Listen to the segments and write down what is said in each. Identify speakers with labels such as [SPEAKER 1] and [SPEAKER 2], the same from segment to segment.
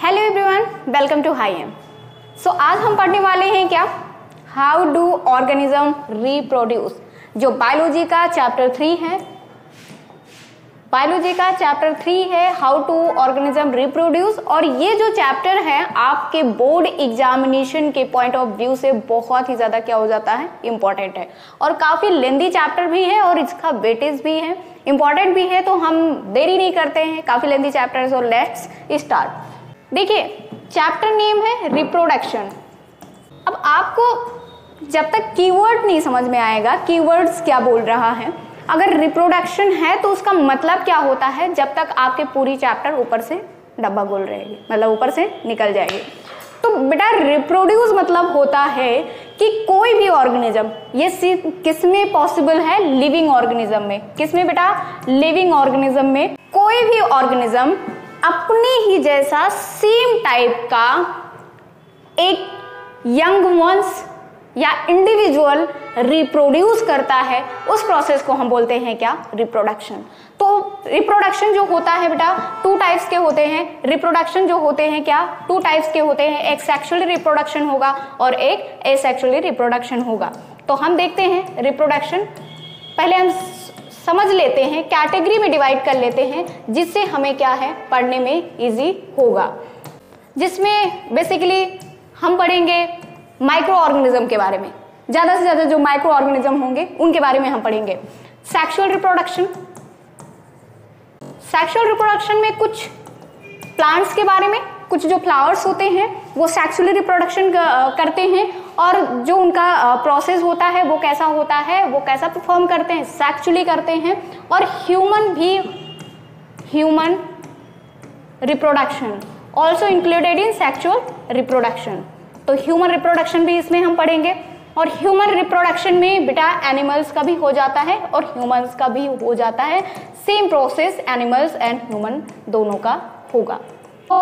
[SPEAKER 1] Hello everyone, welcome to high aim. So आज हम पढ़ने वाले हैं क्या, हाउ डू ऑर्गेनिज्म रिप्रोड्यूस, जो बायोलॉजी का चैप्टर 3 है। बायोलॉजी का चैप्टर 3 है हाउ टू ऑर्गेनिज्म रिप्रोड्यूस। और ये जो चैप्टर है आपके बोर्ड एग्जामिनेशन के पॉइंट ऑफ व्यू से बहुत ही ज्यादा क्या हो जाता है, इंपॉर्टेंट है। और काफी लेंदी चैप्टर भी है और इसका वेटेज भी है, इंपॉर्टेंट भी है। तो हम देरी नहीं करते हैं, काफी लेंदी चैप्टर है, सो लेट्स स्टार्ट। देखिए चैप्टर नेम है रिप्रोडक्शन। अब आपको जब तक कीवर्ड नहीं समझ में आएगा, कीवर्ड्स क्या बोल रहा है, अगर रिप्रोडक्शन है तो उसका मतलब क्या होता है, जब तक आपके पूरी चैप्टर ऊपर से डब्बा गोल रहेगी, मतलब ऊपर से निकल जाएगी। तो बेटा रिप्रोड्यूस मतलब होता है कि कोई भी ऑर्गेनिज्म, ये किस में पॉसिबल है, लिविंग ऑर्गेनिज्म में। किसमें बेटा, लिविंग ऑर्गेनिज्म में। कोई भी ऑर्गेनिज्म अपने ही जैसा सेम टाइप का एक यंग वंस या इंडिविजुअल रिप्रोड्यूस करता है, उस प्रोसेस को हम बोलते हैं क्या, रिप्रोडक्शन। तो रिप्रोडक्शन जो होता है बेटा टू टाइप्स के होते हैं। रिप्रोडक्शन जो होते हैं क्या, टू टाइप्स के होते हैं, एक सेक्सुअली रिप्रोडक्शन होगा और एक एसेक्सुअली रिप्रोडक्शन होगा। तो हम देखते हैं रिप्रोडक्शन, पहले हम समझ लेते हैं, कैटेगरी में डिवाइड कर लेते हैं, जिससे हमें क्या है पढ़ने में इजी होगा। जिसमें बेसिकली हम पढ़ेंगे माइक्रो ऑर्गेनिज्म के बारे में, ज्यादा से ज्यादा जो माइक्रो ऑर्गेनिज्म होंगे उनके बारे में हम पढ़ेंगे। सेक्सुअल रिप्रोडक्शन, सेक्सुअल रिप्रोडक्शन में कुछ प्लांट्स के बारे में, कुछ जो फ्लावर्स होते हैं वो सेक्सुअली रिप्रोडक्शन करते हैं, और जो उनका प्रोसेस होता है वो कैसा होता है, वो कैसा परफॉर्म करते हैं, सेक्सुअली करते हैं। और ह्यूमन भी, human reproduction also included in sexual reproduction. तो ह्यूमन रिप्रोडक्शन भी इसमें हम पढ़ेंगे। और ह्यूमन रिप्रोडक्शन में बेटा एनिमल्स का भी हो जाता है और ह्यूमंस का भी हो जाता है, same process animals and human दोनों का होगा। तो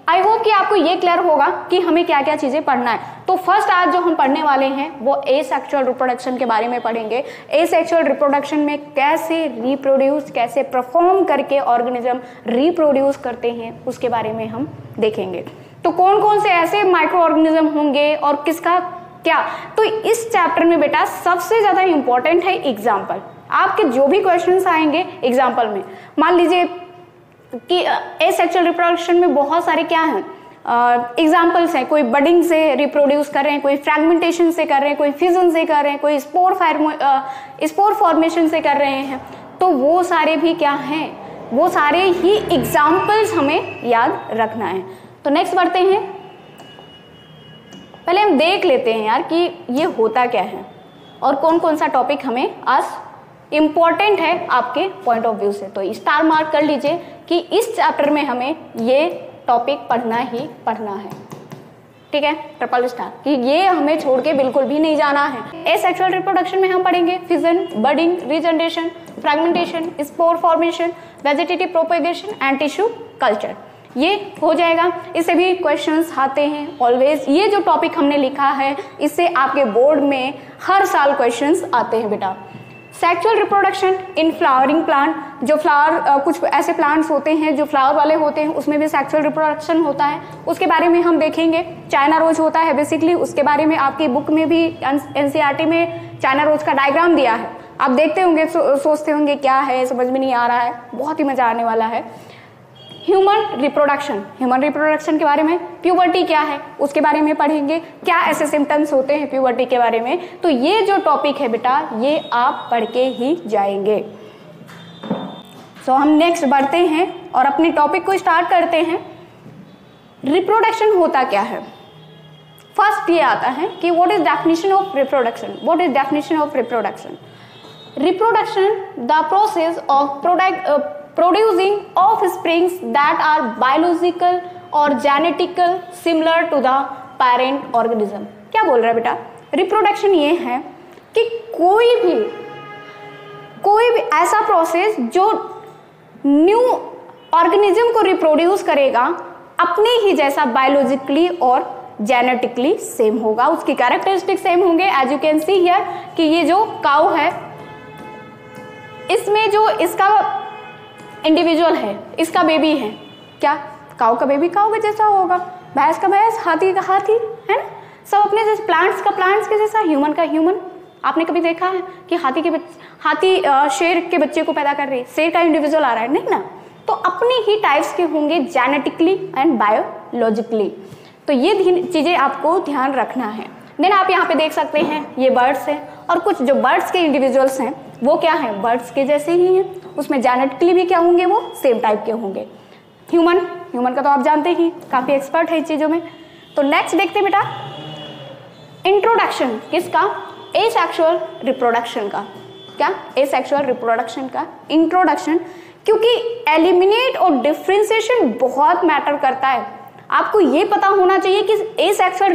[SPEAKER 1] आई होप कि आपको ये क्लियर होगा कि हमें क्या क्या चीजें पढ़ना है। तो फर्स्ट आज जो हम पढ़ने वाले हैं वो एसेक्सुअल रिप्रोडक्शन के बारे में पढ़ेंगे। एसेक्सुअल रिप्रोडक्शन में कैसे रिप्रोड्यूस, कैसे परफॉर्म करके ऑर्गेनिज्म रिप्रोड्यूस करते हैं, उसके बारे में हम देखेंगे। तो कौन कौन से ऐसे माइक्रो ऑर्गेनिज्म होंगे और किसका क्या। तो इस चैप्टर में बेटा सबसे ज्यादा इंपॉर्टेंट है एग्जाम्पल। आपके जो भी क्वेश्चंस आएंगे एग्जाम्पल में, मान लीजिए कि एसेक्सुअल रिप्रोडक्शन में बहुत सारे क्या हैं एग्जाम्पल्स हैं, कोई बडिंग से रिप्रोड्यूस कर रहे हैं, कोई फ्रैगमेंटेशन से कर रहे हैं, कोई फिजन से कर रहे हैं, कोई स्पोर फॉर्मेशन से कर रहे हैं। तो वो सारे भी क्या हैं, वो सारे ही एग्जाम्पल्स हमें याद रखना है। तो नेक्स्ट बढ़ते हैं, पहले हम देख लेते हैं यार कि ये होता क्या है और कौन कौन सा टॉपिक हमें आज इंपॉर्टेंट है आपके पॉइंट ऑफ व्यू से। तो स्टार मार्क कर लीजिए कि इस चैप्टर में हमें ये टॉपिक पढ़ना ही पढ़ना है, ठीक है, ट्रिपल स्टार, कि ये हमें छोड़ के बिल्कुल भी नहीं जाना है। एसेक्सुअल रिप्रोडक्शन में हम पढ़ेंगे fission, budding, regeneration, fragmentation, spore formation, vegetative propagation and tissue culture, ये हो जाएगा। इससे भी क्वेश्चंस आते हैं ऑलवेज। ये जो टॉपिक हमने लिखा है इससे आपके बोर्ड में हर साल क्वेश्चंस आते हैं बेटा। Sexual reproduction in flowering plant, जो फ्लावर, कुछ ऐसे प्लांट्स होते हैं जो फ्लावर वाले होते हैं, उसमें भी सेक्सुअल रिप्रोडक्शन होता है, उसके बारे में हम देखेंगे। चाइना रोज होता है बेसिकली, उसके बारे में आपकी बुक में भी एनसीईआरटी में चाइना रोज का डायग्राम दिया है। आप देखते होंगे, सोचते होंगे क्या है, समझ में नहीं आ रहा है, बहुत ही मजा आने वाला है। ह्यूमन रिप्रोडक्शन, ह्यूमन रिप्रोडक्शन के बारे में, प्यूबर्टी क्या है उसके बारे में पढ़ेंगे, क्या ऐसे सिम्टम्स होते हैं प्यूबर्टी के बारे में। तो ये जो टॉपिक है बेटा ये आप पढ़ के ही जाएंगे। सो हम नेक्स्ट बढ़ते हैं और अपने टॉपिक को स्टार्ट करते हैं। रिप्रोडक्शन होता क्या है। फर्स्ट ये आता है कि what is definition of reproduction. What is definition of reproduction. Reproduction the process of producing offsprings that are biological or genetical similar to the parent organism। क्या बोल रहा है बेटा, रिप्रोडक्शन ये है कि कोई भी ऐसा प्रोसेस जो न्यू ऑर्गेनिज्म को रिप्रोड्यूस करेगा अपने ही जैसा बायोलॉजिकली और जेनेटिकली सेम होगा, उसकी कैरेक्टरिस्टिक सेम होंगे। As you can see here कि ये जो काउ है इसमें जो इसका इंडिविजुअल है, इसका बेबी है, क्या काऊ का बेबी काऊ के जैसा होगा, भैंस का भैंस, हाथी का हाथी, है ना, सब अपने जैसे, प्लांट्स का प्लांट्स के जैसा, ह्यूमन का ह्यूमन। आपने कभी देखा है कि हाथी शेर के बच्चे को पैदा कर रही है, शेर का इंडिविजुअल आ रहा है, नहीं ना। तो अपनी ही टाइप्स के होंगे जेनेटिकली एंड बायोलॉजिकली। तो ये चीजें आपको ध्यान रखना है। देन आप यहाँ पे देख सकते हैं ये बर्ड्स हैं, और कुछ जो बर्ड्स के इंडिविजुअल्स हैं वो क्या हैं, बर्ड्स के जैसे ही हैं, उसमें जेनेटिकली भी क्या होंगे, वो सेम टाइप के होंगे। ह्यूमन का तो आप जानते ही, काफी एक्सपर्ट है इन चीजों में। तो नेक्स्ट देखते हैं बेटा, इंट्रोडक्शन किसका, एसेक्सुअल रिप्रोडक्शन का। क्या, एसेक्सुअल रिप्रोडक्शन का इंट्रोडक्शन, क्योंकि एलिमिनेट और डिफरेंशिएशन बहुत मैटर करता है। आपको ये पता होना चाहिए कि एसेक्सुअल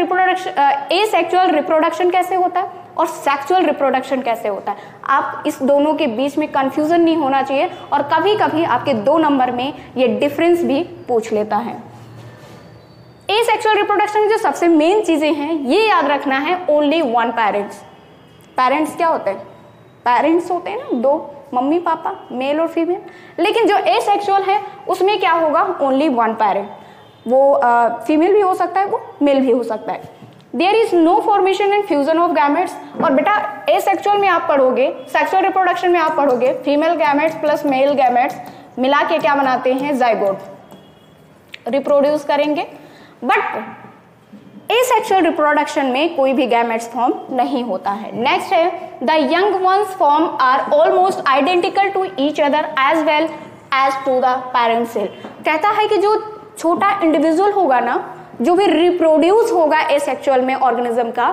[SPEAKER 1] रिप्रोडक्शन कैसे होता है और सेक्सुअल रिप्रोडक्शन कैसे होता है। आप इस दोनों के बीच में कंफ्यूजन नहीं होना चाहिए, और कभी कभी आपके 2 नंबर में ये डिफरेंस भी पूछ लेता है। एसेक्सुअल रिप्रोडक्शन में जो सबसे मेन चीजें हैं ये याद रखना है, ओनली वन पेरेंट्स। पेरेंट्स क्या होते हैं, पेरेंट्स होते हैं ना 2, मम्मी पापा, मेल और फीमेल। लेकिन जो एसेक्सुअल है उसमें क्या होगा, ओनली वन पेरेंट। वो फीमेल भी हो सकता है, वो मेल भी हो सकता है। There is no formation and fusion of gametes. और बेटा एसेक्सुअल में आप पढ़ोगे, सेक्सुअल रिप्रोडक्शन में आप पढ़ोगे, female gametes plus male gametes मिला के क्या बनाते हैं, जाइगोट, रिप्रोड्यूस करेंगे। बट एसेक्सुअल रिप्रोडक्शन में कोई भी गैमेट्स फॉर्म नहीं होता है। नेक्स्ट है, the young ones form are almost identical to each other as well as to the parent cell. कहता है कि जो छोटा इंडिविजुअल होगा ना, जो भी रिप्रोड्यूस होगा एसेक्सुअल में ऑर्गेनिज्म का,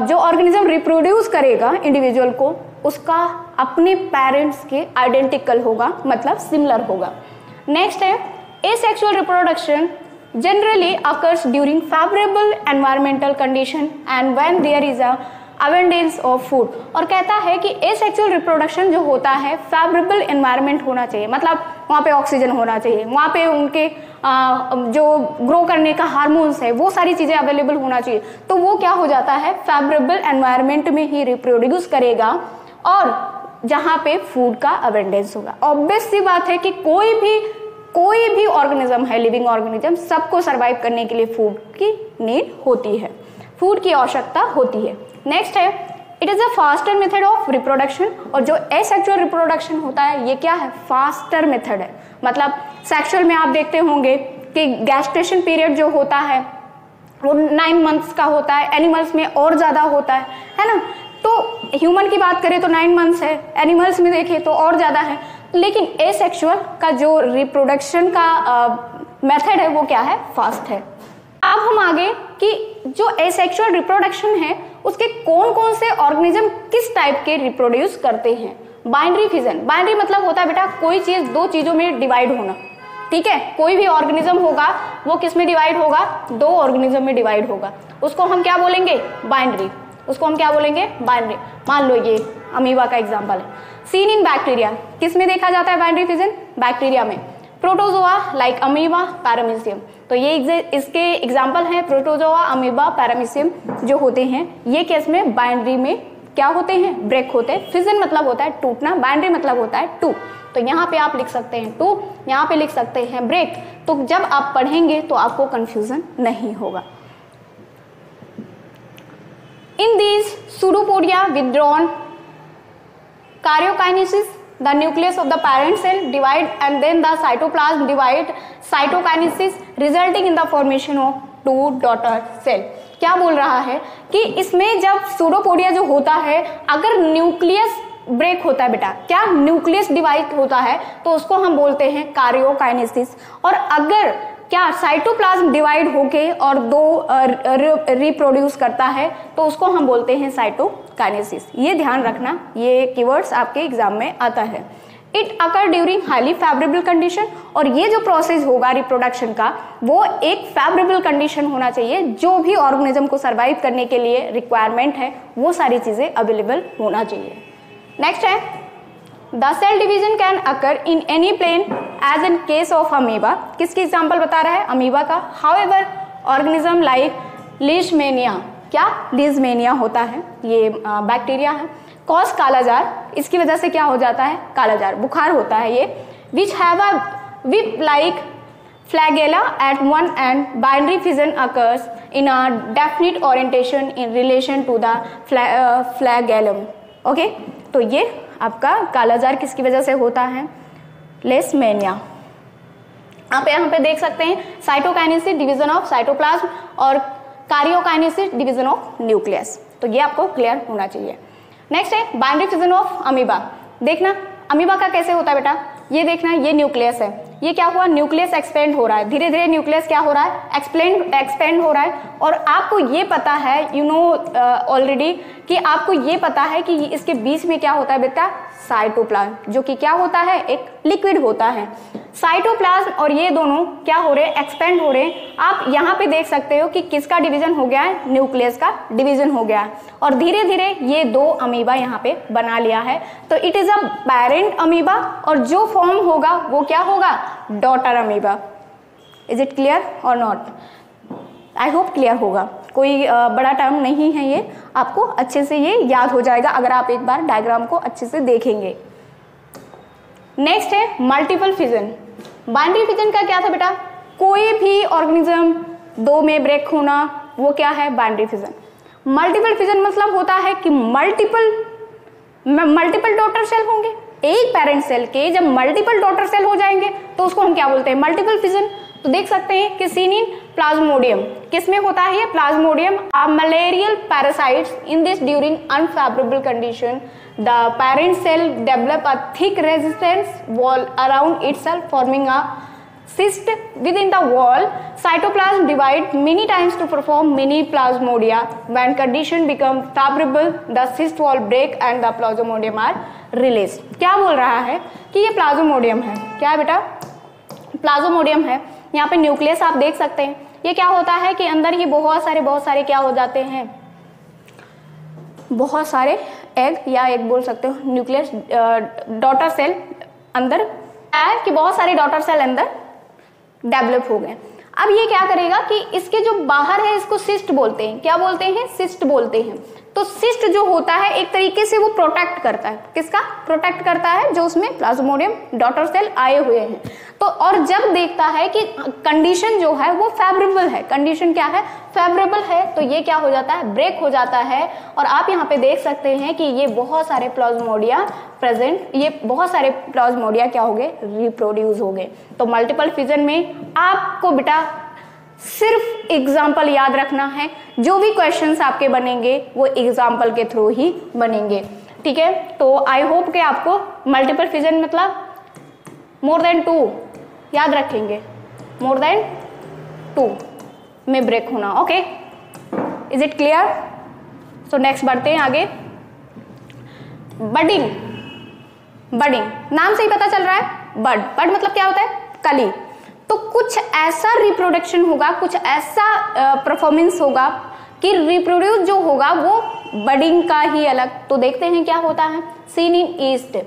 [SPEAKER 1] जो ऑर्गेनिज्म रिप्रोड्यूस करेगा इंडिविजुअल को, उसका अपने पेरेंट्स के आइडेंटिकल होगा, मतलब सिमिलर होगा। नेक्स्ट है, asexual reproduction generally occurs during favorable environmental condition and when there is a abundance of food। और कहता है कि asexual reproduction जो होता है favorable environment होना चाहिए, मतलब वहाँ पे ऑक्सीजन होना चाहिए, वहाँ पे उनके जो ग्रो करने का हार्मोन्स है वो सारी चीजें अवेलेबल होना चाहिए। तो वो क्या हो जाता है, फेवरेबल एनवायरमेंट में ही रिप्रोड्यूस करेगा और जहाँ पे फूड का अबेंडेंस होगा। ऑब्वियस सी बात है कि कोई भी ऑर्गेनिज्म है, लिविंग ऑर्गेनिज्म, सबको सरवाइव करने के लिए फूड की नीड होती है, फूड की आवश्यकता होती है। नेक्स्ट है, it is a faster method of reproduction. और जो एसेक्सुअल रिप्रोडक्शन होता है ये क्या है, फास्टर मेथड है। मतलब सेक्सुअल में आप देखते होंगे कि गैस्ट्रेशन पीरियड जो होता है वो 9 मंथ्स का होता है, एनिमल्स में और ज्यादा होता है ना। तो ह्यूमन की बात करें तो 9 मंथ्स है, एनिमल्स में देखें तो और ज्यादा है। लेकिन एसेक्सुअल का जो रिप्रोडक्शन का मेथड है वो क्या है, फास्ट है। अब हम आगे कि जो एसेक्सुअल रिप्रोडक्शन है उसके कौन कौन से ऑर्गेनिज्म किस टाइप के रिप्रोड्यूस करते हैं। बाइनरी फिजन, बाइनरी मतलब होता है बेटा कोई चीज 2 चीजों में डिवाइड होना, ठीक है। कोई भी ऑर्गेनिज्म होगा वो किस में डिवाइड होगा, 2 ऑर्गेनिज्म में डिवाइड होगा, उसको हम क्या बोलेंगे, बाइनरी। उसको हम क्या बोलेंगे, बाइनरी। मान लो ये अमीबा का एग्जांपल है। सीन इन बैक्टीरिया, किस में देखा जाता है बाइनरी फिजन, बैक्टीरिया में। Protozoa like amoeba, paramecium. तो ये इसके एग्जांपल हैं, प्रोटोजोआ, अमीबा, पैरामीशियम जो होते हैं ये केस में बाइनरी में क्या होते हैं, ब्रेक होते हैं। फिजन मतलब होता है टूटना, बाइनरी मतलब होता है टू। तो यहाँ पे आप लिख सकते हैं टू, यहाँ पे लिख सकते हैं ब्रेक। तो जब आप पढ़ेंगे तो आपको कंफ्यूजन नहीं होगा। In these pseudopodia withdrawn karyokinesis, the nucleus of the parent cell divide and then the cytoplasm divide, cytokinesis resulting in the formation of 2 daughter cell। क्या बोल रहा है कि इसमें जब pseudopodia जो होता है, अगर न्यूक्लियस ब्रेक होता है बेटा, क्या न्यूक्लियस डिवाइड होता है तो उसको हम बोलते हैं कार्योकाइनेसिस। और अगर क्या साइटोप्लाज्म डिवाइड होके और 2 रिप्रोड्यूस करता है तो उसको हम बोलते हैं साइटोकाइनेसिस। ये ध्यान रखना, ये कीवर्ड्स आपके एग्जाम में आता है। It occur during highly favourable condition. और ये जो प्रोसेस होगा रिप्रोडक्शन का वो एक फेवरेबल कंडीशन होना चाहिए, जो भी ऑर्गेनिज्म को सर्वाइव करने के लिए रिक्वायरमेंट है वो सारी चीजें अवेलेबल होना चाहिए। नेक्स्ट है, the cell division can occur in any plane as in case of amoeba. किसकी एग्जाम्पल बता रहा है, अमीबा का। हाउएवर ऑर्गेनिज्म लाइक लीशमेनिया, क्या लीशमेनिया होता है, ये बैक्टीरिया है। कॉज कालाजार, इसकी वजह से क्या हो जाता है, कालाजार बुखार होता है ये। विच have a whip like flagella at one end, binary fission occurs in a definite orientation in relation to the flagellum. Okay, तो ये आपका कालाजार किसकी वजह से होता है? लेशमैनिया। आप यहाँ पे देख सकते हैं साइटोकाइनेसिस डिवीजन ऑफ साइटोप्लाज्म और कार्योकाइनेसिस डिवीजन ऑफ न्यूक्लियस, तो ये आपको क्लियर होना चाहिए। नेक्स्ट है बाइनरी फिजन ऑफ अमीबा। देखना अमीबा का कैसे होता है बेटा, ये देखना ये न्यूक्लियस है, ये क्या हुआ, न्यूक्लियस एक्सपेंड हो रहा है, धीरे धीरे न्यूक्लियस क्या हो रहा है, एक्सपेंड हो रहा है। और आपको ये पता है, यू नो ऑलरेडी, कि आपको ये पता है कि इसके बीच में क्या होता है बेटा, साइटोप्लाज्म, जो कि क्या होता है, एक लिक्विड होता है। साइटोप्लाज्म और ये दोनों क्या हो रहे हैं, एक्सपेंड हो रहे हैं। आप यहाँ पे देख सकते हो कि किसका डिवीजन हो गया है, न्यूक्लियस का डिवीजन हो गया है, और धीरे धीरे ये दो अमीबा यहाँ पे बना लिया है। तो it is a parent amoeba, और जो फॉर्म होगा वो क्या होगा, daughter amoeba. Is it clear और नॉट? आई होप क्लियर होगा, कोई बड़ा टर्म नहीं है ये, आपको अच्छे से ये याद हो जाएगा अगर आप एक बार डायग्राम को अच्छे से देखेंगे। नेक्स्ट है मल्टीपल फिजन। बाइनरी फिजन का क्या था बेटा, कोई भी ऑर्गेनिज्म दो में ब्रेक होना, वो क्या है, बाइनरी फिजन। मल्टीपल फिजन मतलब होता है कि मल्टीपल डॉटर सेल होंगे, एक पेरेंट सेल के जब मल्टीपल डॉटर सेल हो जाएंगे तो उसको हम क्या बोलते हैं, मल्टीपल फिजन। तो देख सकते हैं कि सीन इन प्लाज्मोडियम, किसमें होता है ये, plasmodium are malarial parasites. In this during unfavourable condition the parent cell develop a thick resistance wall around itself, forming a cyst within the wall. Cytoplasm divide many times to perform mini plasmodia. When condition become favorable, the cyst wall break and the plasmodium are released. क्या बोल रहा है कि ये Plasmodium है, क्या है बेटा, प्लाज्मोडियम है। यहाँ पे न्यूक्लियस आप देख सकते हैं, ये क्या होता है कि अंदर ये बहुत सारे क्या हो जाते हैं, बहुत सारे एग या एक बोल सकते हो न्यूक्लियस डॉटर सेल अंदर है, कि बहुत सारे डॉटर सेल अंदर डेवलप हो गए। अब ये क्या करेगा कि इसके जो बाहर है इसको सिस्ट बोलते हैं, क्या बोलते हैं, सिस्ट बोलते हैं। तो सिस्ट जो होता है एक तरीके से वो प्रोटेक्ट करता है, किसका प्रोटेक्ट करता है, जो उसमें प्लाज्मोडियम डॉटर सेल आए हुए हैं। तो और जब देखता है कि कंडीशन जो है वो फेवरेबल है, कंडीशन क्या है, फेवरेबल है, तो ये क्या हो जाता है, ब्रेक हो जाता है। और आप यहाँ पे देख सकते हैं कि ये बहुत सारे प्लाज्मोडिया प्रेजेंट, ये बहुत सारे प्लाज्मोडिया क्या हो गए, रिप्रोड्यूस हो गए। तो मल्टीपल फिजन में आपको बेटा सिर्फ एग्जाम्पल याद रखना है, जो भी क्वेश्चंस आपके बनेंगे वो एग्जाम्पल के थ्रू ही बनेंगे, ठीक है। तो आई होप कि आपको मल्टीपल फिजन मतलब मोर देन 2 याद रखेंगे, मोर देन 2 में ब्रेक होना, okay. Is it clear? So next बढ़ते हैं आगे। बडिंग, बडिंग नाम से ही पता चल रहा है, बड मतलब क्या होता है, कली। तो कुछ ऐसा रिप्रोडक्शन होगा, कुछ ऐसा परफॉर्मेंस होगा कि रिप्रोड्यूस जो होगा वो बडिंग का ही अलग। तो देखते हैं क्या होता है, सीन इन ईस्ट।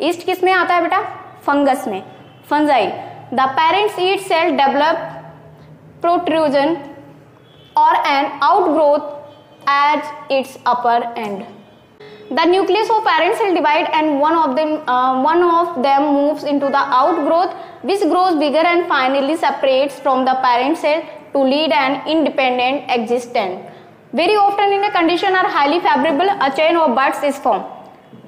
[SPEAKER 1] ईस्ट किस में आता है बेटा, फंगस में, fungi. The parents eat cell develop protrusion और an outgrowth at its upper end. The nucleus of parent cell divide and one of them moves into the outgrowth, which grows bigger and finally separates from the parent cell to lead an independent existence. Very often in a condition are highly favorable, a chain of buds is formed.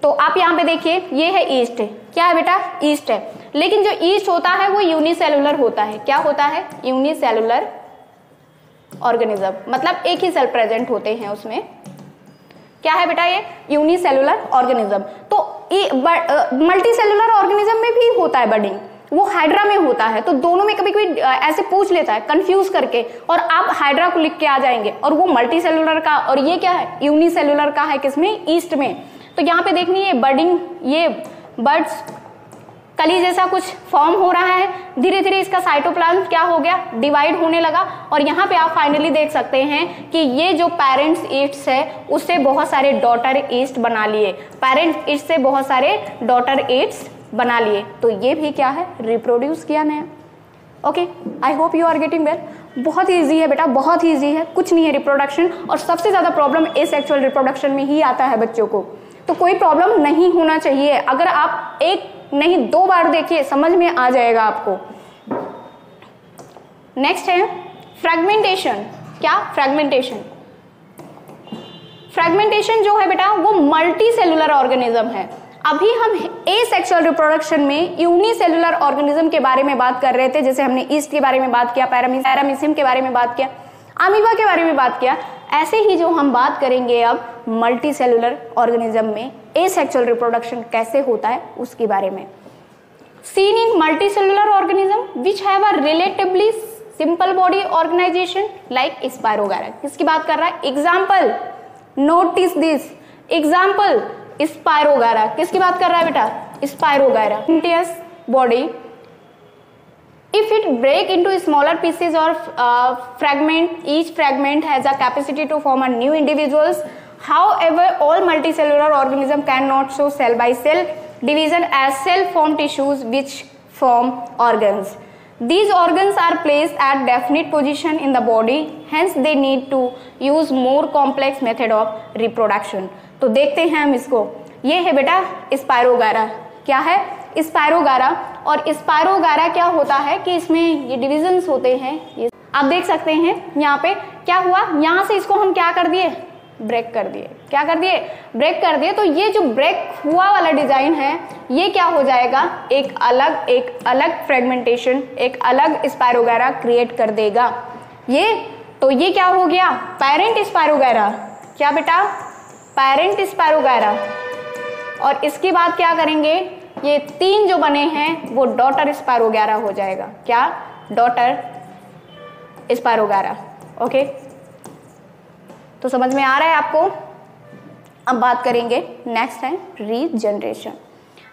[SPEAKER 1] तो आप यहाँ पे देखिए, ये है east, क्या है बेटा, ईस्ट है। लेकिन जो ईस्ट होता है वो यूनिसेलुलर होता है, क्या होता है, यूनिसेलुलर ऑर्गेनिज्म, मतलब एक ही सेल प्रेजेंट होते हैं उसमें, क्या है बेटा, ये यूनिसेलुलर ऑर्गेनिज्म। तो मल्टी सेलुलर ऑर्गेनिज्म में भी होता है बडिंग, वो हाइड्रा में होता है। तो दोनों में कभी कभी ऐसे पूछ लेता है कंफ्यूज करके, और आप हाइड्रा को लिख के आ जाएंगे, और वो मल्टी सेलुलर का, और ये क्या है, यूनिसेलुलर का है, किसमें, ईस्ट में। तो यहाँ पे देखनी है बडिंग, ये बर्ड्स कली जैसा कुछ फॉर्म हो रहा है, धीरे धीरे इसका साइटोप्लाज्म क्या हो गया, डिवाइड होने लगा। और यहाँ पे आप फाइनली देख सकते हैं कि ये जो पेरेंट्स ईस्ट है उससे बहुत सारे डॉटर ईस्ट बना लिए, पेरेंट ईस्ट से बहुत सारे डॉटर ईस्ट बना लिए। तो ये भी क्या है, रिप्रोड्यूस किया नया, okay. I hope you are getting well. बहुत ईजी है बेटा, बहुत ईजी है, कुछ नहीं है रिप्रोडक्शन। और सबसे ज्यादा प्रॉब्लम एसेक्सुअल रिप्रोडक्शन में ही आता है बच्चों को, तो कोई प्रॉब्लम नहीं होना चाहिए। अगर आप एक नहीं 2 बार देखिए, समझ में आ जाएगा आपको। नेक्स्ट है फ्रेगमेंटेशन। क्या? फ्रेगमेंटेशन। फ्रेगमेंटेशन जो है बेटा वो मल्टी सेलुलर ऑर्गेनिज्म है। अभी हम एसेक्सुअल रिप्रोडक्शन में यूनिसेलुलर ऑर्गेनिज्म के बारे में बात कर रहे थे, जैसे हमने ईस्ट के बारे में बात किया, पैरामीशियम के बारे में बात किया, अमीबा के बारे में बात किया, ऐसे ही जो हम बात करेंगे अब मल्टी सेलुलर ऑर्गेनिज्म में एसेक्सुअल रिप्रोडक्शन कैसे होता है उसके बारे में। Seen in multicellular organism which have a relatively simple body organisation like spirogyra. किसकी बात कर रहा है? Example, notice this, example spirogyra. किसकी बात कर रहा है बेटा? Spirogyra. Body, if it break into smaller pieces or fragment, each fragment has a capacity to form a new individuals. However, all multicellular organism cannot show cell by cell division as cell form tissues which form organs. These organs are placed at definite position in the body, hence they need to use more complex method of reproduction. तो देखते हैं हम इसको। ये है बेटा spirogyra. क्या है? स्पायरोगायरा। और स्पायरोगायरा क्या होता है कि इसमें ये डिविजन्स होते हैं। ये आप देख सकते हैं यहाँ पे क्या हुआ, यहाँ से इसको हम क्या कर दिए? ब्रेक कर दिए। क्या कर दिए? ब्रेक कर दिए। तो ये जो ब्रेक हुआ वाला डिजाइन है ये क्या हो जाएगा? एक अलग फ्रेगमेंटेशन, एक अलग स्पायरोगायरा क्रिएट कर देगा ये। तो ये क्या हो गया? Parent spirogyra. क्या बेटा? Parent spirogyra. और इसके बाद क्या करेंगे? ये तीन जो बने हैं वो डॉटर स्पायरोगायरा हो जाएगा। क्या? Daughter spirogyra. ओके, तो समझ में आ रहा है आपको? अब बात करेंगे, नेक्स्ट है रीजनरेशन।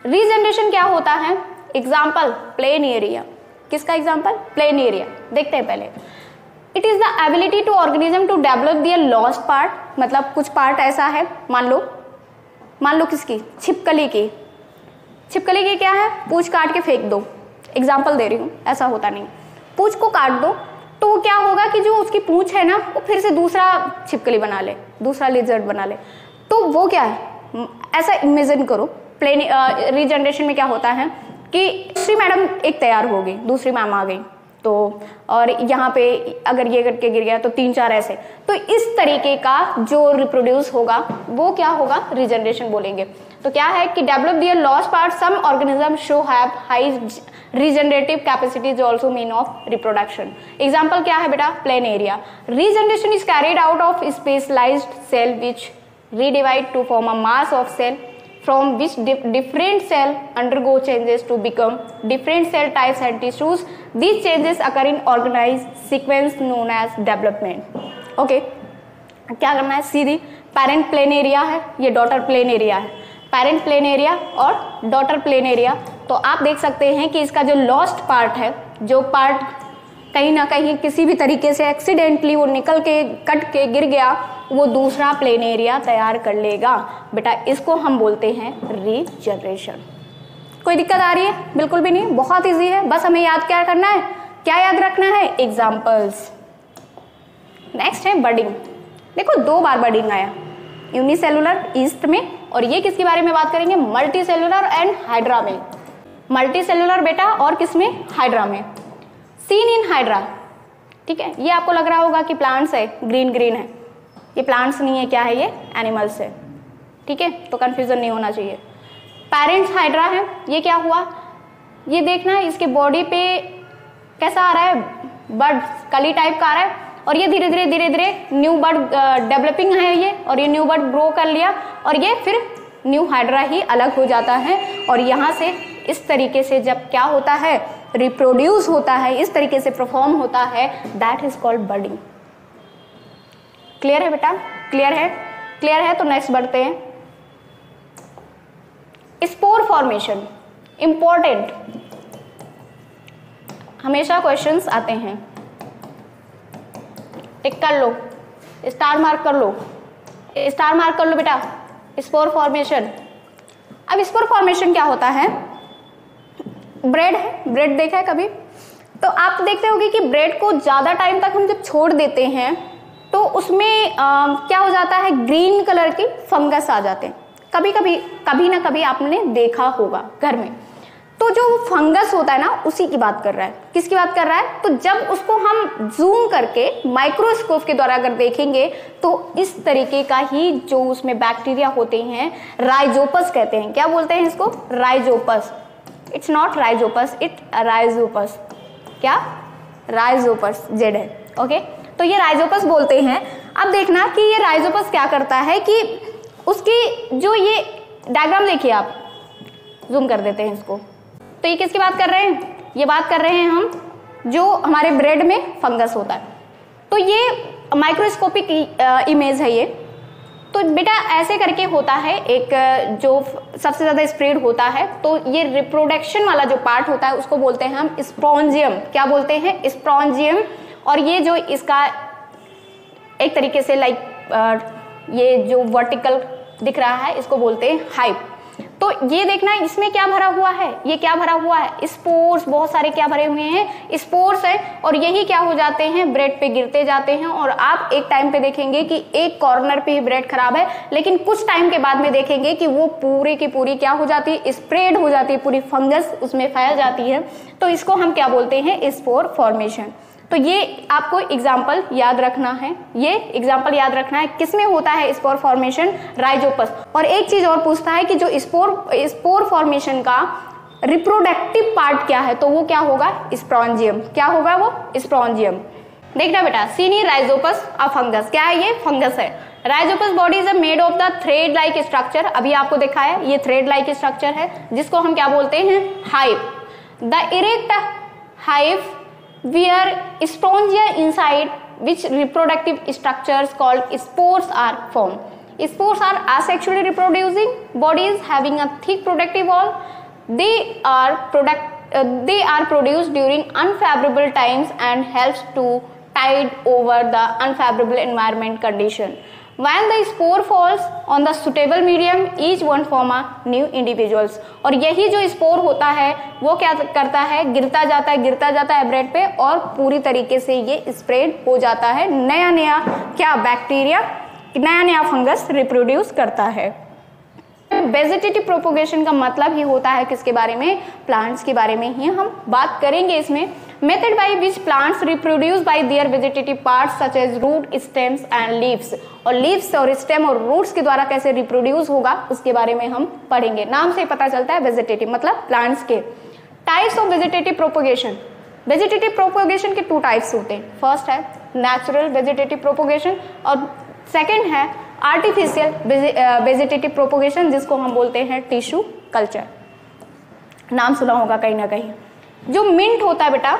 [SPEAKER 1] रीजनरेशन क्या होता है? Example planaria. किसका एग्जाम्पल? Planaria. देखते हैं पहले। It is the ability to organism to develop their lost part, मतलब कुछ पार्ट ऐसा है, मान लो किसकी? छिपकली की। छिपकली की क्या है? पूंछ काट के फेंक दो। एग्जाम्पल दे रही हूँ, ऐसा होता नहीं। पूंछ को काट दो तो वो क्या होगा कि जो उसकी पूंछ है ना वो फिर से दूसरा छिपकली बना ले, दूसरा लिजर्ड बना ले। तो वो क्या है? ऐसा इमेजिन करो। प्लेन रीजनरेशन में क्या होता है कि दूसरी मैडम एक तैयार होगी, दूसरी मैम आ गई, तो और यहाँ पे अगर ये करके गिर गया तो 3-4 ऐसे। तो इस तरीके का जो रिप्रोड्यूस होगा वो क्या होगा? रीजनरेशन बोलेंगे। तो क्या है कि develop their lost part, some organism show have high regenerative capacities also mean of reproduction. Example क्या है बेटा? Planaria. Regeneration is carried out of specialised cell which redivide to form a mass of cell from which different cell undergo changes to become different cell types and tissues. These changes occur in organized sequence known as development. Okay, क्या करना है? सीधी parent plain area है, ये daughter plain area है। Parent plain area और daughter plain area. तो आप देख सकते हैं कि इसका जो लॉस्ट पार्ट है, जो पार्ट कहीं ना कहीं किसी भी तरीके से एक्सीडेंटली वो निकल के कट के गिर गया, वो दूसरा प्लेन एरिया तैयार कर लेगा। बेटा इसको हम बोलते हैं रीजनरेशन। कोई दिक्कत आ रही है? बिल्कुल भी नहीं, बहुत इजी है। बस हमें याद क्या करना है? क्या याद रखना है? एग्जाम्पल्स। नेक्स्ट है बडिंग। देखो 2 बार बडिंग आया, यूनिसेलुलर ईस्ट में, और ये किसके बारे में बात करेंगे? मल्टी सेलुलर एंड हाइड्रा में। मल्टी सेलुलर बेटा और किसमें? हाइड्रा में। Seen in hydra. ठीक है, ये आपको लग रहा होगा कि प्लांट्स है, ग्रीन ग्रीन है। ये प्लांट्स नहीं है, क्या है? ये एनिमल्स है। ठीक है, तो कंफ्यूजन नहीं होना चाहिए। पेरेंट्स हाइड्रा है। ये क्या हुआ? ये देखना है इसके बॉडी पे कैसा आ रहा है? बर्ड कली टाइप का आ रहा है, और ये धीरे धीरे न्यू बर्ड डेवलपिंग है ये, और ये न्यू बर्ड ग्रो कर लिया, और ये फिर न्यू हाइड्रा ही अलग हो जाता है। और यहाँ से इस तरीके से जब क्या होता है? रिप्रोड्यूस होता है, इस तरीके से परफॉर्म होता है, that is called budding. Clear है बेटा? क्लियर है? क्लियर है तो नेक्स्ट बढ़ते हैं। स्पोर फॉर्मेशन इंपॉर्टेंट, हमेशा क्वेश्चंस आते हैं। टिक कर लो, स्टार मार्क कर लो, स्टार मार्क कर लो बेटा। Spore formation. अब स्पोर फॉर्मेशन क्या होता है? ब्रेड है, ब्रेड देखा है कभी? तो आप देखते होंगे कि ब्रेड को ज्यादा टाइम तक हम जब छोड़ देते हैं तो उसमें क्या हो जाता है? ग्रीन कलर की फंगस आ जाते हैं। कभी ना कभी आपने देखा होगा घर में। तो जो फंगस होता है ना उसी की बात कर रहा है। किसकी बात कर रहा है? तो जब उसको हम जूम करके माइक्रोस्कोप के द्वारा अगर देखेंगे तो इस तरीके का ही जो उसमें बैक्टीरिया होते हैं, राइजोपस कहते हैं। क्या बोलते हैं इसको? Rhizopus. It's not Rhizopus, it Rhizopus. क्या? राइजोपस, जेड है। ओके, तो ये राइजोपस बोलते हैं। अब देखना कि ये राइजोपस क्या करता है कि उसकी जो ये डायग्राम देखिए आप, जूम कर देते हैं इसको। तो ये किसकी बात कर रहे हैं? ये बात कर रहे हैं हम जो हमारे ब्रेड में फंगस होता है। तो ये माइक्रोस्कोपिक इमेज है ये। तो बेटा ऐसे करके होता है, एक जो सबसे ज्यादा स्प्रेड होता है, तो ये रिप्रोडक्शन वाला जो पार्ट होता है उसको बोलते हैं हम स्पोंजियम। क्या बोलते हैं? स्पोंजियम। और ये जो इसका एक तरीके से ये जो वर्टिकल दिख रहा है इसको बोलते हैं हाइप। तो ये देखना इसमें क्या भरा हुआ है, ये क्या भरा हुआ है? स्पोर्स, बहुत सारे क्या भरे हुए हैं? स्पोर्स है। और यही क्या हो जाते हैं? ब्रेड पे गिरते जाते हैं। और आप एक टाइम पे देखेंगे कि एक कॉर्नर पे ही ब्रेड खराब है, लेकिन कुछ टाइम के बाद में देखेंगे कि वो पूरी की पूरी क्या हो जाती है? स्प्रेड हो जाती है, पूरी फंगस उसमें फैल जाती है। तो इसको हम क्या बोलते हैं? Spore formation. तो ये आपको एग्जाम्पल याद रखना है, ये एग्जाम्पल याद रखना है। किसमें होता है स्पोर फॉर्मेशन? राइजोपस। और एक चीज और पूछता है कि जो स्पोर फॉर्मेशन का रिप्रोडक्टिव पार्ट क्या है, तो वो क्या होगा? स्पोंजियम। क्या होगा वो? स्पोंजियम। देखना बेटा, सीनी राइजोपस अ फंगस। क्या है ये? फंगस है। Rhizopus body is made of the thread like structure. अभी आपको देखा है ये थ्रेड लाइक स्ट्रक्चर है, जिसको हम क्या बोलते हैं? Hive. The erect hive where spongia inside which reproductive structures called spores are formed. Spores are asexually reproducing bodies having a thick protective wall. They are produced during unfavorable times and helps to tide over the unfavorable environment condition. When the spore falls on the suitable medium, each one form a new individuals. और यही जो spore होता है वो क्या करता है? गिरता जाता है ब्रेड पे और पूरी तरीके से ये स्प्रेड हो जाता है। नया नया क्या बैक्टीरिया, नया नया फंगस रिप्रोड्यूस करता है। वेजिटेटिव प्रोपोगेशन का मतलब ही होता है किसके बारे में? प्लांट्स के बारे में ही हम बात करेंगे इसमें। Method by which plants reproduce by their vegetative parts such as root, stems and leaves. और लीव्स और स्टेम और रूट्स के द्वारा कैसे रिप्रोड्यूस होगा उसके बारे में हम पढ़ेंगे। नाम से पता चलता है वेजिटेटिव मतलब प्लांट्स के। Types of vegetative propagation. Vegetative propagation के 2 टाइप्स होते हैं। फर्स्ट है नेचुरल वेजिटेटिव प्रोपोगेशन और सेकेंड है आर्टिफिशियल वेजिटेटिव प्रोपोगेशन, जिसको हम बोलते हैं टिश्यू कल्चर। नाम सुना होगा कहीं ना कहीं। जो मिंट होता है बेटा,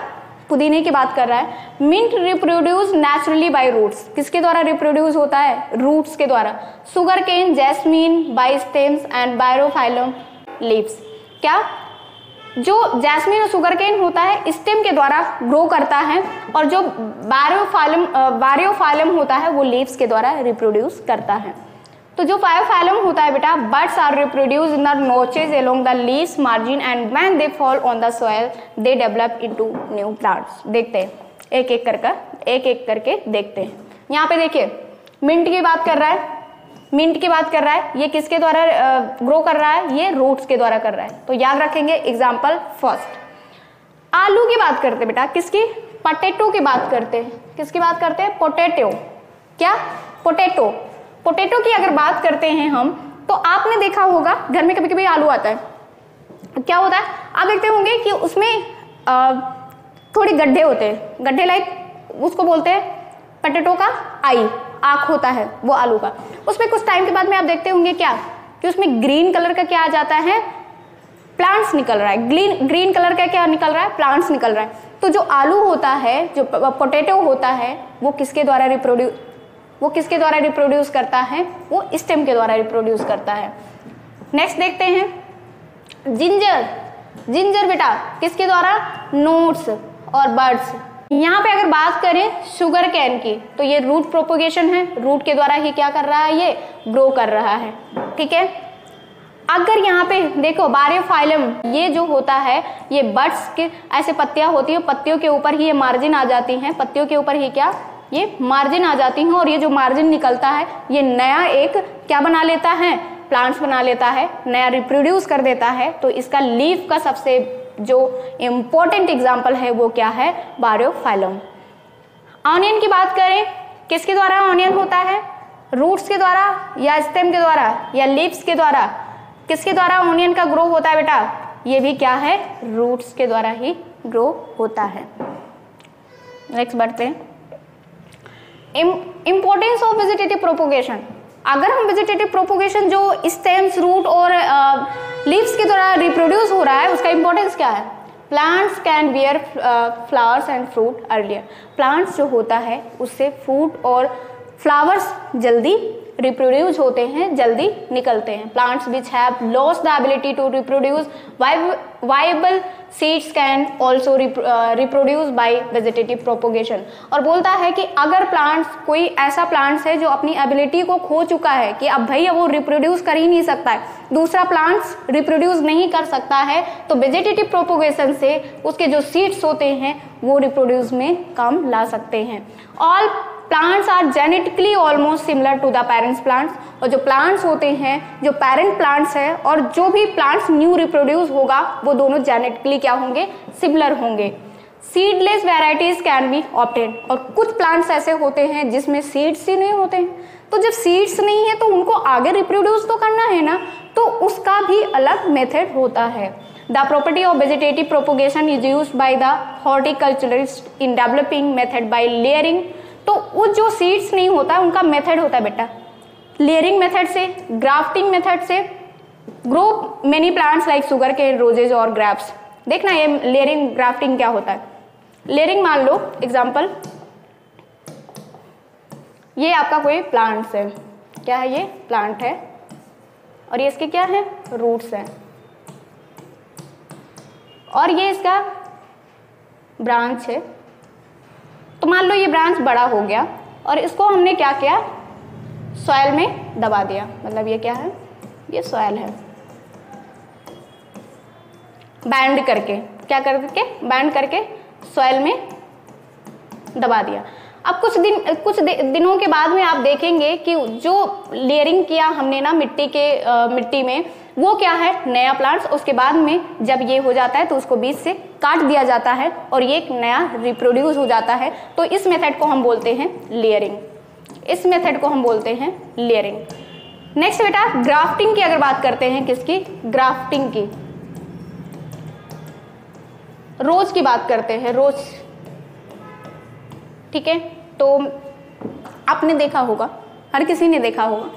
[SPEAKER 1] पुदीने की बात कर रहा है। Mint reproduce naturally by roots. किसके द्वारा रिप्रोड्यूस होता है? रूट्स के द्वारा। Sugar cane, jasmine by stems and bryophyllum leaves. क्या? जो जैस्मीन और सुगर केन होता है स्टेम के द्वारा ग्रो करता है, और जो बायोफाइलम होता है वो लीव्स के द्वारा रिप्रोड्यूस करता है। तो जो बायोफाइलम होता है बेटा, buds are reproduce in the notches along the leaves margin and when they fall on the soil they develop into new plants. देखते हैं एक एक करके देखते हैं। यहाँ पे देखिए मिंट की बात कर रहा है, मिंट की बात कर रहा है। ये किसके द्वारा ग्रो कर रहा है? ये रूट्स के द्वारा कर रहा है। तो याद रखेंगे एग्जाम्पल फर्स्ट। आलू की बात करते हैं बेटा, किसकी? पोटैटो की बात करते हैं। किसकी बात करते हैं? पोटैटो। क्या? पोटैटो। पोटैटो की अगर बात करते हैं हम, तो आपने देखा होगा घर में कभी कभी आलू आता है, क्या होता है? आप देखते होंगे कि उसमें थोड़े गड्ढे होते हैं। गड्ढे लाइक उसको बोलते हैं पोटैटो का आई, आंख होता है वो आलू का। उसमें कुछ टाइम के बाद में आप देखते होंगे क्या कि उसमें ग्रीन कलर का क्या आ जाता है? प्लांट्स निकल रहा है। ग्रीन कलर का क्या निकल रहा है? प्लांट्स निकल रहा है। तो जो आलू होता है, जो पोटैटो होता है, वो किसके द्वारा रिप्रोड्यूस करता है? वो स्टेम के द्वारा रिप्रोड्यूस करता है। नेक्स्ट देखते हैं जिंजर। जिंजर बेटा किसके द्वारा? नोट्स और बर्ड्स। यहाँ पे अगर बात करें शुगर कैन की, तो ये रूट प्रोपोगेशन है। रूट के द्वारा ही क्या कर रहा है? ये ग्रो कर रहा है। ठीक है। अगर यहाँ पे देखो बायोफाइलम, ये जो होता है ये बर्ड्स के ऐसे पत्तियां होती है, पत्तियों के ऊपर ही ये मार्जिन आ जाती हैं। पत्तियों के ऊपर ही क्या? ये मार्जिन आ जाती हैं, और ये जो मार्जिन निकलता है ये नया एक क्या बना लेता है? प्लांट्स बना लेता है, नया रिप्रोड्यूस कर देता है। तो इसका लीफ का सबसे जो इम्पोर्टेंट एग्जाम्पल है वो क्या है, बायोफाइलम। ऑनियन की बात करें, किसके द्वारा ऑनियन होता है, रूट्स के द्वारा या स्टेम के द्वारा या लीव्स के द्वारा? किसके द्वारा ऑनियन का ग्रो होता है बेटा? ये भी क्या है, रूट्स के द्वारा ही ग्रो होता है। नेक्स्ट बढ़ते हैं, इंपॉर्टेंस ऑफ वेजिटेटिव प्रोपोगेशन। अगर हम वेजिटेटिव प्रोपोगेशन जो स्टेम्स, रूट और लीव्स के द्वारा रिप्रोड्यूस हो रहा है, उसका इंपॉर्टेंस क्या है? Plants can bear flowers and fruit earlier. Plants जो होता है उससे फ्रूट और फ्लावर्स जल्दी रिप्रोड्यूस होते हैं, जल्दी निकलते हैं। Plants which have lost the ability to reproduce viable seeds can also reproduce by vegetative propagation. और बोलता है कि अगर प्लांट्स, कोई ऐसा प्लांट्स है जो अपनी एबिलिटी को खो चुका है कि अब भैया वो रिप्रोड्यूस कर ही नहीं सकता है, दूसरा प्लांट्स रिप्रोड्यूस नहीं कर सकता है, तो वेजिटेटिव प्रोपोगेशन से उसके जो सीड्स होते हैं वो रिप्रोड्यूस में काम ला सकते हैं। All plants are genetically almost similar to the parents plants. और जो प्लांट्स होते हैं, जो पेरेंट प्लांट्स है और जो भी प्लांट्स न्यू रिप्रोड्यूस होगा, वो दोनों जेनेटिकली क्या होंगे, सिमिलर होंगे। Seedless varieties can be obtained. और कुछ प्लांट्स ऐसे होते हैं जिसमें सीड्स ही नहीं होते हैं, तो जब सीड्स नहीं है तो उनको आगे रिप्रोड्यूस तो करना है ना, तो उसका भी अलग मेथड होता है। The property of vegetative propagation is used by the horticulturist in developing method by layering। तो वो जो सीड्स नहीं होता उनका मेथड होता है बेटा लेयरिंग मेथड से, ग्राफ्टिंग मेथड से grow many plants like sugarcane, roses और ग्रेप्स। देखना ये लेयरिंग ग्राफ्टिंग क्या होता है। लेयरिंग मान लो एग्जांपल, ये आपका कोई प्लांट्स है, क्या है, ये प्लांट है और ये इसके क्या है, रूट्स हैं, और ये इसका ब्रांच है। तो मान लो ये ब्रांच बड़ा हो गया और इसको हमने क्या किया, सॉइल में दबा दिया। मतलब ये क्या है, ये सॉइल है, बैंड करके, क्या करके, बैंड करके सॉइल में दबा दिया। अब कुछ दिनों के बाद में आप देखेंगे कि जो लेयरिंग किया हमने ना मिट्टी में, वो क्या है, नया प्लांट्स। उसके बाद में जब ये हो जाता है तो उसको बीच से काट दिया जाता है और ये एक नया रिप्रोड्यूस हो जाता है। तो इस मेथड को हम बोलते हैं लेयरिंग, इस मेथड को हम बोलते हैं लेयरिंग। नेक्स्ट बेटा ग्राफ्टिंग की अगर बात करते हैं, किसकी, ग्राफ्टिंग की, रोज की बात करते हैं, रोज, ठीक है। तो आपने देखा होगा, हर किसी ने देखा होगा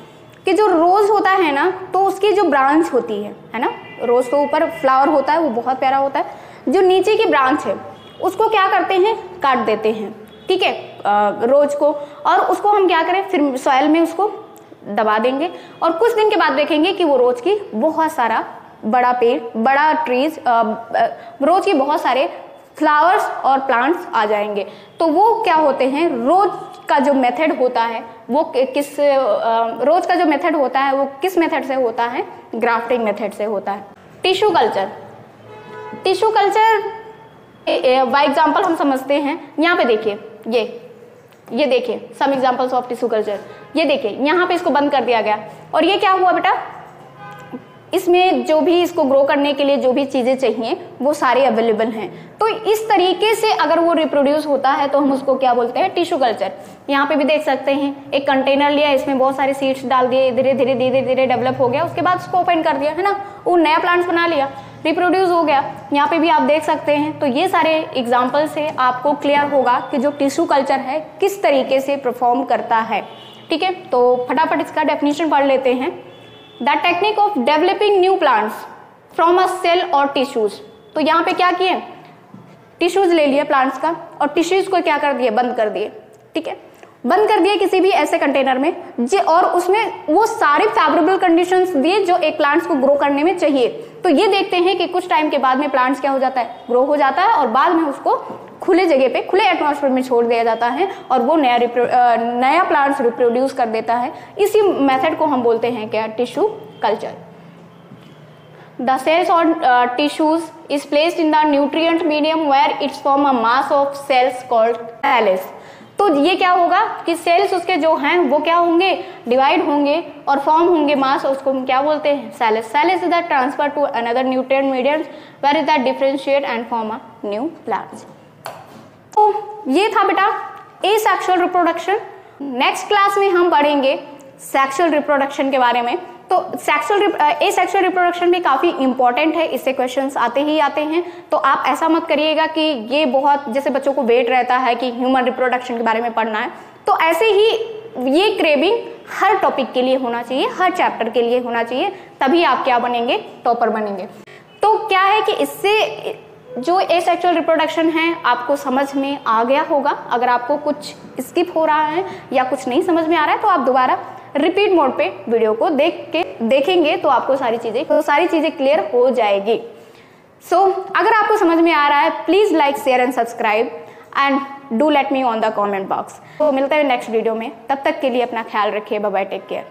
[SPEAKER 1] कि जो रोज होता है ना, तो उसकी जो ब्रांच होती है ना, रोज तो ऊपर फ्लावर होता है, वो बहुत प्यारा होता है, जो नीचे की ब्रांच है उसको क्या करते हैं, काट देते हैं, ठीक है, रोज को, और उसको हम क्या करें, फिर सॉइल में उसको दबा देंगे और कुछ दिन के बाद देखेंगे कि वो रोज की बहुत सारा बड़ा पेड़, बड़ा ट्रीज, रोज की बहुत सारे फ्लावर्स और प्लांट्स आ जाएंगे। तो वो क्या होते हैं, रोज का जो मेथड होता है वो रोज का जो मेथड होता है वो किस मेथड से होता है, ग्राफ्टिंग मेथड से होता है। Tissue culture, tissue culture by example हम समझते हैं। यहाँ पे देखिए, ये देखिए some examples of tissue culture. ये देखिए यहाँ पे इसको बंद कर दिया गया और ये क्या हुआ बेटा, इसमें जो भी इसको ग्रो करने के लिए जो भी चीजें चाहिए वो सारे अवेलेबल हैं। तो इस तरीके से अगर वो रिप्रोड्यूस होता है तो हम उसको क्या बोलते हैं, टिश्यू कल्चर। यहाँ पे भी देख सकते हैं, एक कंटेनर लिया, इसमें बहुत सारे सीड्स डाल दिए, धीरे धीरे डेवलप हो गया, उसके बाद उसको ओपन कर दिया, है ना, वो नया प्लांट्स बना लिया, रिप्रोड्यूस हो गया। यहाँ पे भी आप देख सकते हैं। तो ये सारे एग्जाम्पल से आपको क्लियर होगा कि जो टिश्यू कल्चर है किस तरीके से परफॉर्म करता है, ठीक है। तो फटाफट इसका डेफिनेशन पढ़ लेते हैं। The technique of developing new plants from a cell और टिश्यूज। तो यहाँ पे क्या किए, टिश्यूज ले लिए प्लांट्स का और टिश्यूज को क्या कर दिए, बंद कर दिए, ठीक है, बंद कर दिए किसी भी ऐसे कंटेनर में और उसमें वो सारे फेवरेबल कंडीशंस दिए जो एक प्लांट्स को ग्रो करने में चाहिए। तो ये देखते हैं कि कुछ टाइम के बाद में प्लांट्स क्या हो जाता है, ग्रो हो जाता है और बाद में उसको खुले जगह पे, खुले एटमॉस्फेयर में छोड़ दिया जाता है और वो नया प्लांट्स रिप्रोड्यूस कर देता है। इसी मेथड को हम बोलते हैं क्या, टिश्यू कल्चर। द सेल्स और tissues is placed in the nutrient medium where it's form a mass of cells called thallus. तो ये क्या होगा कि सेल्स उसके जो हैं वो क्या होंगे, डिवाइड होंगे और फॉर्म होंगे मास, उसको हम क्या बोलते हैं, callus. Callus is the transfer to another nutrient medium where is the differentiate and form a new plants. तो ये था बेटा एसेक्सुअल रिप्रोडक्शन। नेक्स्ट क्लास में हम पढ़ेंगे सेक्सुअल रिप्रोडक्शन के बारे में। तो एसेक्सुअल रिप्रोडक्शन भी काफी इंपॉर्टेंट है, इससे क्वेश्चंस आते ही आते हैं। तो आप ऐसा मत करिएगा कि ये बहुत, जैसे बच्चों को वेट रहता है कि ह्यूमन रिप्रोडक्शन के बारे में पढ़ना है, तो ऐसे ही ये क्रेविंग हर टॉपिक के लिए होना चाहिए, हर चैप्टर के लिए होना चाहिए, तभी आप क्या बनेंगे, टॉपर बनेंगे। तो क्या है कि इससे जो एसेक्सुअल रिप्रोडक्शन है आपको समझ में आ गया होगा। अगर आपको कुछ स्किप हो रहा है या कुछ नहीं समझ में आ रहा है तो आप दोबारा रिपीट मोड पे वीडियो को देखेंगे तो आपको सारी चीजें क्लियर हो जाएगी। सो अगर आपको समझ में आ रहा है please like, share and subscribe and do let me on the comment box. तो मिलते हैं नेक्स्ट वीडियो में, तब तक के लिए अपना ख्याल रखिए, बाय बाय, टेक केयर।